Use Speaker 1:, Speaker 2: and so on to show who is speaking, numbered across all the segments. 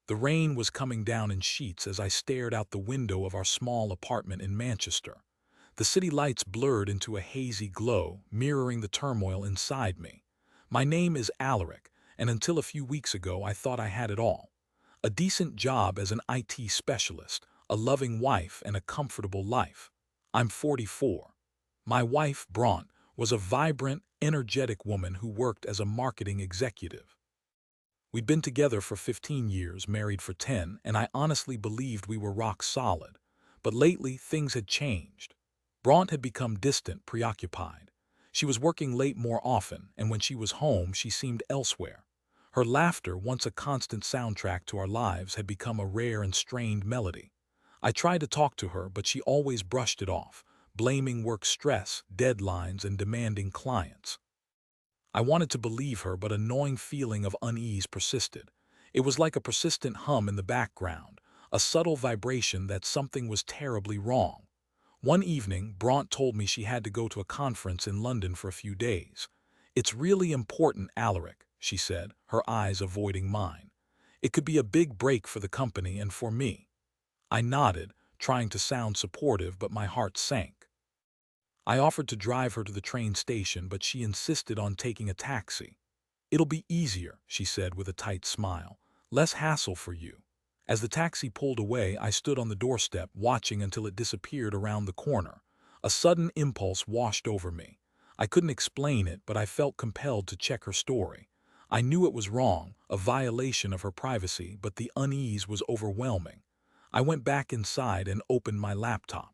Speaker 1: The rain was coming down in sheets as I stared out the window of our small apartment in Manchester. The city lights blurred into a hazy glow, mirroring the turmoil inside me. My name is Alaric, and until a few weeks ago I thought I had it all. A decent job as an IT specialist, a loving wife, and a comfortable life. I'm 44. My wife, Bronte, was a vibrant, energetic woman who worked as a marketing executive. We'd been together for 15 years, married for 10, and I honestly believed we were rock solid. But lately, things had changed. Bronte had become distant, preoccupied. She was working late more often, and when she was home, she seemed elsewhere. Her laughter, once a constant soundtrack to our lives, had become a rare and strained melody. I tried to talk to her, but she always brushed it off, blaming work stress, deadlines, and demanding clients. I wanted to believe her, but a gnawing feeling of unease persisted. It was like a persistent hum in the background, a subtle vibration that something was terribly wrong. One evening, Bronte told me she had to go to a conference in London for a few days. "It's really important, Alaric," she said, her eyes avoiding mine. "It could be a big break for the company and for me." I nodded, trying to sound supportive, but my heart sank. I offered to drive her to the train station, but she insisted on taking a taxi. "It'll be easier," she said with a tight smile. "Less hassle for you." As the taxi pulled away, I stood on the doorstep, watching until it disappeared around the corner. A sudden impulse washed over me. I couldn't explain it, but I felt compelled to check her story. I knew it was wrong, a violation of her privacy, but the unease was overwhelming. I went back inside and opened my laptop.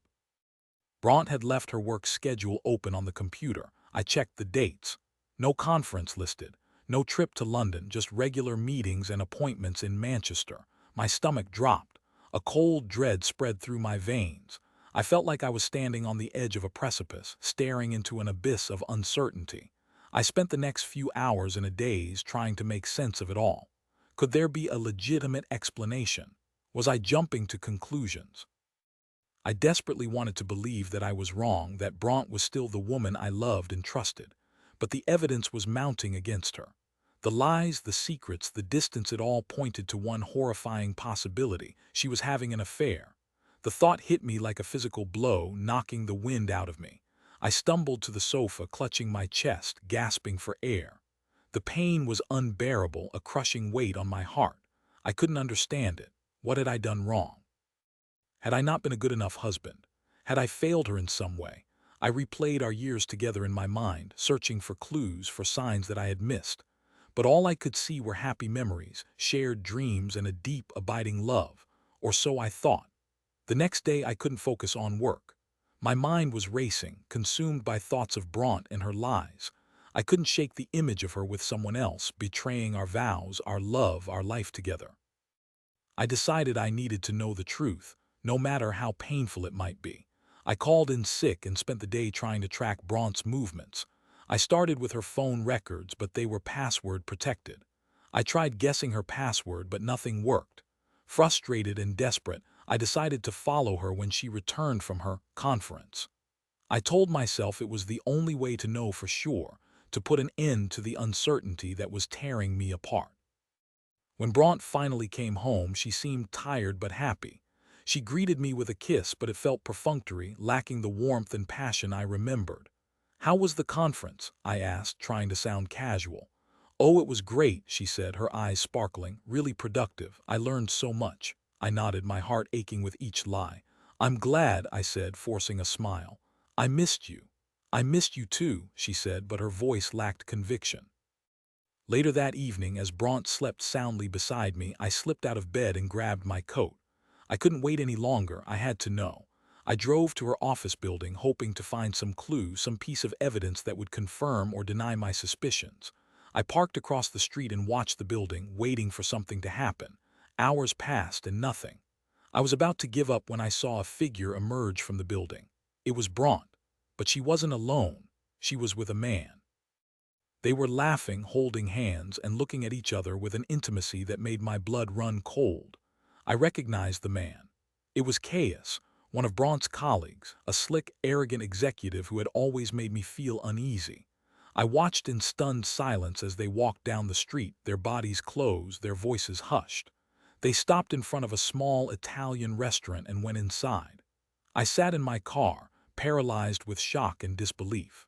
Speaker 1: Bronte had left her work schedule open on the computer. I checked the dates. No conference listed. No trip to London, just regular meetings and appointments in Manchester. My stomach dropped. A cold dread spread through my veins. I felt like I was standing on the edge of a precipice, staring into an abyss of uncertainty. I spent the next few hours in a daze trying to make sense of it all. Could there be a legitimate explanation? Was I jumping to conclusions? I desperately wanted to believe that I was wrong, that Bronte was still the woman I loved and trusted. But the evidence was mounting against her. The lies, the secrets, the distance, it all pointed to one horrifying possibility: she was having an affair. The thought hit me like a physical blow, knocking the wind out of me. I stumbled to the sofa, clutching my chest, gasping for air. The pain was unbearable, a crushing weight on my heart. I couldn't understand it. What had I done wrong? Had I not been a good enough husband? Had I failed her in some way? I replayed our years together in my mind, searching for clues, for signs that I had missed. But all I could see were happy memories, shared dreams, and a deep, abiding love. Or so I thought. The next day I couldn't focus on work. My mind was racing, consumed by thoughts of Bronte and her lies. I couldn't shake the image of her with someone else, betraying our vows, our love, our life together. I decided I needed to know the truth, no matter how painful it might be. I called in sick and spent the day trying to track Bronte's movements. I started with her phone records, but they were password protected. I tried guessing her password, but nothing worked. Frustrated and desperate, I decided to follow her when she returned from her conference. I told myself it was the only way to know for sure, to put an end to the uncertainty that was tearing me apart. When Bronte finally came home, she seemed tired but happy. She greeted me with a kiss, but it felt perfunctory, lacking the warmth and passion I remembered. "How was the conference?" I asked, trying to sound casual. "Oh, it was great," she said, her eyes sparkling. "Really productive. I learned so much." I nodded, my heart aching with each lie. "I'm glad," I said, forcing a smile. "I missed you." "I missed you too," she said, but her voice lacked conviction. Later that evening, as Bronte slept soundly beside me, I slipped out of bed and grabbed my coat. I couldn't wait any longer. I had to know. I drove to her office building, hoping to find some clue, some piece of evidence that would confirm or deny my suspicions. I parked across the street and watched the building, waiting for something to happen. Hours passed and nothing. I was about to give up when I saw a figure emerge from the building. It was Bronte, but she wasn't alone. She was with a man. They were laughing, holding hands, and looking at each other with an intimacy that made my blood run cold. I recognized the man. It was Caius, one of Bronte's colleagues, a slick, arrogant executive who had always made me feel uneasy. I watched in stunned silence as they walked down the street, their bodies closed, their voices hushed. They stopped in front of a small Italian restaurant and went inside. I sat in my car, paralyzed with shock and disbelief.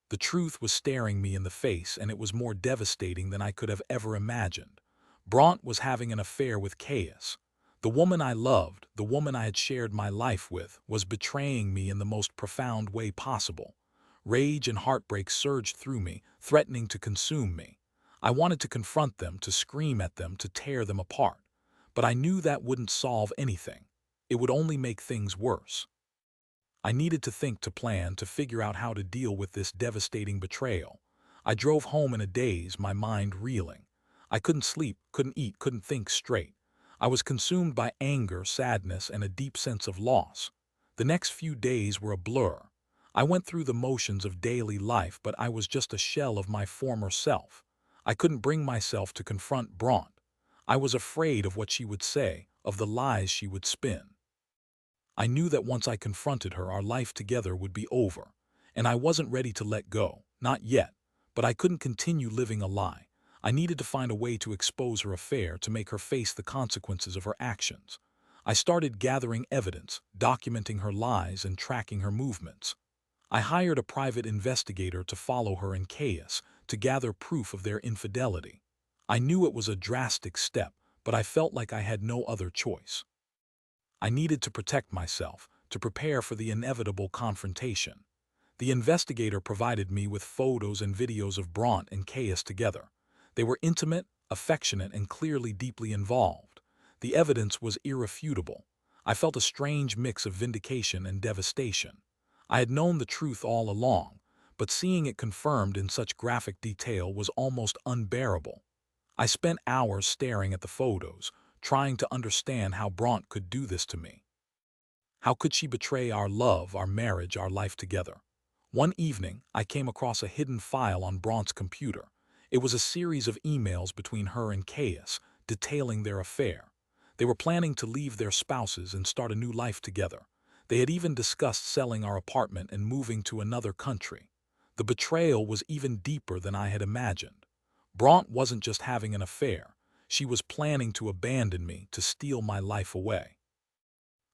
Speaker 1: The truth was staring me in the face, and it was more devastating than I could have ever imagined. Bronte was having an affair with Caius. The woman I loved, the woman I had shared my life with, was betraying me in the most profound way possible. Rage and heartbreak surged through me, threatening to consume me. I wanted to confront them, to scream at them, to tear them apart. But I knew that wouldn't solve anything. It would only make things worse. I needed to think, to plan, to figure out how to deal with this devastating betrayal. I drove home in a daze, my mind reeling. I couldn't sleep, couldn't eat, couldn't think straight. I was consumed by anger, sadness, and a deep sense of loss. The next few days were a blur. I went through the motions of daily life, but I was just a shell of my former self. I couldn't bring myself to confront Bronte. I was afraid of what she would say, of the lies she would spin. I knew that once I confronted her, our life together would be over, and I wasn't ready to let go, not yet, but I couldn't continue living a lie. I needed to find a way to expose her affair, to make her face the consequences of her actions. I started gathering evidence, documenting her lies and tracking her movements. I hired a private investigator to follow her and Caius, to gather proof of their infidelity. I knew it was a drastic step, but I felt like I had no other choice. I needed to protect myself, to prepare for the inevitable confrontation. The investigator provided me with photos and videos of Bronte and Caius together. They were intimate, affectionate, and clearly deeply involved. The evidence was irrefutable. I felt a strange mix of vindication and devastation. I had known the truth all along, but seeing it confirmed in such graphic detail was almost unbearable. I spent hours staring at the photos, trying to understand how Bronte could do this to me. How could she betray our love, our marriage, our life together? One evening, I came across a hidden file on Bronte's computer. It was a series of emails between her and Caius, detailing their affair. They were planning to leave their spouses and start a new life together. They had even discussed selling our apartment and moving to another country. The betrayal was even deeper than I had imagined. Bronte wasn't just having an affair. She was planning to abandon me, to steal my life away.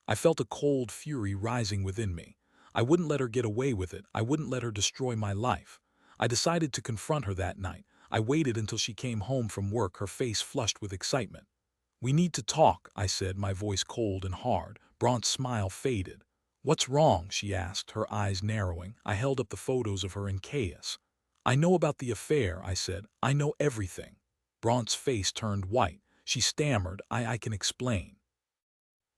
Speaker 1: I felt a cold fury rising within me. I wouldn't let her get away with it. I wouldn't let her destroy my life. I decided to confront her that night. I waited until she came home from work, her face flushed with excitement. "We need to talk," I said, my voice cold and hard. Bronte's smile faded. "What's wrong?" she asked, her eyes narrowing. I held up the photos of her and Caius. "I know about the affair," I said. "I know everything." Bronte's face turned white. She stammered, I can explain."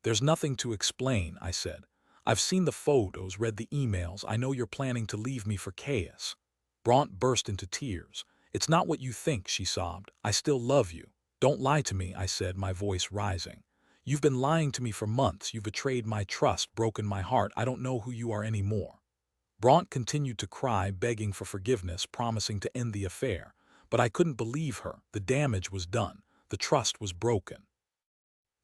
Speaker 1: "There's nothing to explain," I said. "I've seen the photos, read the emails. I know you're planning to leave me for Caius." Bronte burst into tears. "It's not what you think," she sobbed. "I still love you." "Don't lie to me," I said, my voice rising. "You've been lying to me for months. You've betrayed my trust, broken my heart. I don't know who you are anymore." Bronte continued to cry, begging for forgiveness, promising to end the affair. But I couldn't believe her. The damage was done. The trust was broken.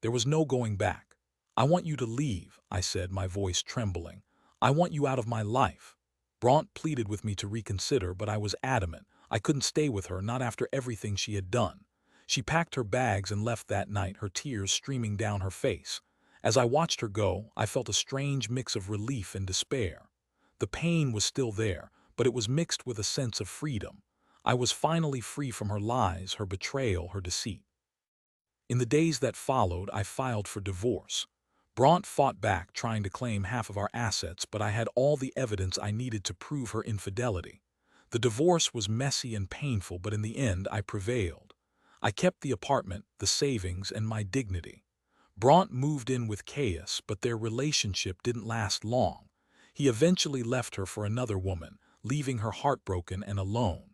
Speaker 1: There was no going back. "I want you to leave," I said, my voice trembling. "I want you out of my life." Bronte pleaded with me to reconsider, but I was adamant. I couldn't stay with her, not after everything she had done. She packed her bags and left that night, her tears streaming down her face. As I watched her go, I felt a strange mix of relief and despair. The pain was still there, but it was mixed with a sense of freedom. I was finally free from her lies, her betrayal, her deceit. In the days that followed, I filed for divorce. Bronte fought back, trying to claim half of our assets, but I had all the evidence I needed to prove her infidelity. The divorce was messy and painful, but in the end, I prevailed. I kept the apartment, the savings, and my dignity. Bronte moved in with Caius, but their relationship didn't last long. He eventually left her for another woman, leaving her heartbroken and alone.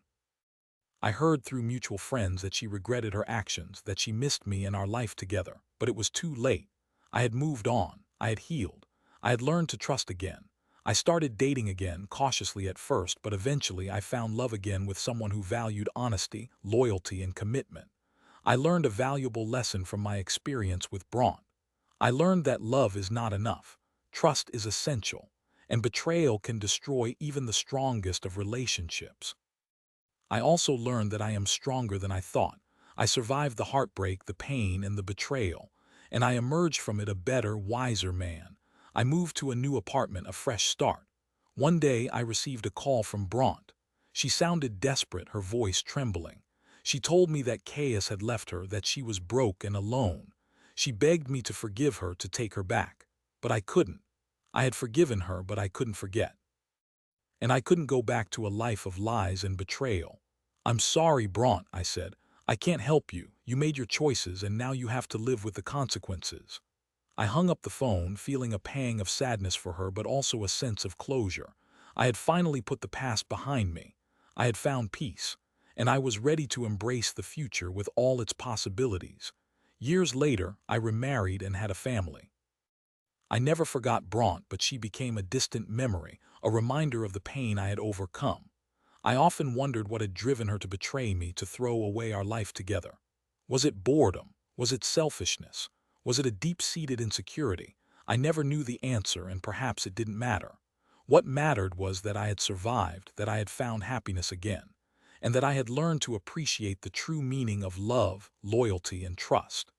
Speaker 1: I heard through mutual friends that she regretted her actions, that she missed me and our life together. But it was too late. I had moved on. I had healed. I had learned to trust again. I started dating again, cautiously at first, but eventually I found love again with someone who valued honesty, loyalty, and commitment. I learned a valuable lesson from my experience with Bronte. I learned that love is not enough. Trust is essential, and betrayal can destroy even the strongest of relationships. I also learned that I am stronger than I thought. I survived the heartbreak, the pain, and the betrayal, and I emerged from it a better, wiser man. I moved to a new apartment, a fresh start. One day I received a call from Bronte. She sounded desperate, her voice trembling. She told me that Caius had left her, that she was broke and alone. She begged me to forgive her, to take her back. But I couldn't. I had forgiven her, but I couldn't forget. And I couldn't go back to a life of lies and betrayal. "I'm sorry, Bronte," I said. "I can't help you. You made your choices, and now you have to live with the consequences." I hung up the phone, feeling a pang of sadness for her, but also a sense of closure. I had finally put the past behind me. I had found peace, and I was ready to embrace the future with all its possibilities. Years later, I remarried and had a family. I never forgot Bronte, but she became a distant memory, a reminder of the pain I had overcome. I often wondered what had driven her to betray me, to throw away our life together. Was it boredom? Was it selfishness? Was it a deep-seated insecurity? I never knew the answer, and perhaps it didn't matter. What mattered was that I had survived, that I had found happiness again, and that I had learned to appreciate the true meaning of love, loyalty, and trust.